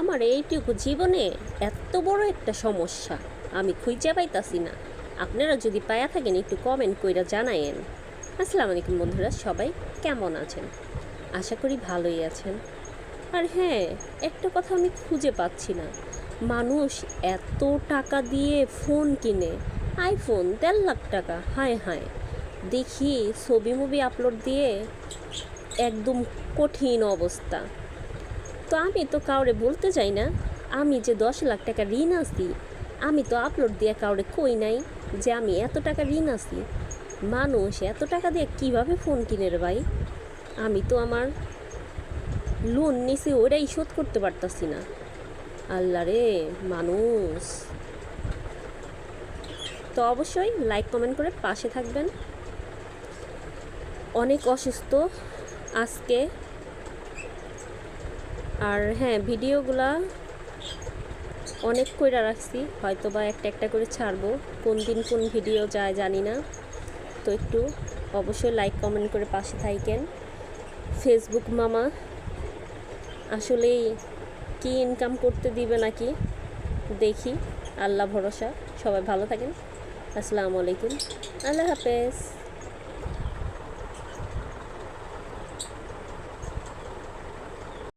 আমার এইটুকু জীবনে এত বড় একটা সমস্যা আমি খুঁজে পাইতাছি না। আপনারা যদি পায়া থাকেন একটু কমেন্ট কইরা জানায়েন। আসসালামু আলাইকুম বন্ধুরা, সবাই কেমন আছেন? আশা করি ভালোই আছেন। আর হ্যাঁ, একটা কথা আমি খুঁজে পাচ্ছি না। মানুষ এত টাকা দিয়ে ফোন কিনে, আইফোন 1.5 লাখ টাকা, হায় হায়। দেখি ছবি মুভি আপলোড দিয়ে একদম কঠিন অবস্থা। তো আমি তো কাউরে বলতে চাই না আমি যে 10 লাখ টাকা ঋণ আছি। আমি তো আপলোড দিয়ে কাউরে কই নাই যে আমি এত টাকা ঋণ আছি। মানুষ এত টাকা দিয়ে কিভাবে ফোন কিনে রে ভাই? আমি তো আমার লোন নিছি ওটাই শোধ করতে পারতাছি না। আল্লাহ রে মানুষ। তো অবশ্যই লাইক কমেন্ট করে পাশে থাকবেন। অনেক অসুস্থ আজকে। আর হ্যাঁ, ভিডিওগুলা অনেক কইরা রাখছি, হয়তো বা একটা একটা করে ছাড়বো। কোন দিন কোন ভিডিও যায় জানি না। তো একটু অবশ্যই লাইক কমেন্ট করে পাশে থাকেন। ফেসবুক মামা আসলেই কি ইনকাম করতে দিবে নাকি দেখি। আল্লাহ ভরসা। সবাই ভালো থাকেন। আসসালামু আলাইকুম। আল্লাহ হাফেজ।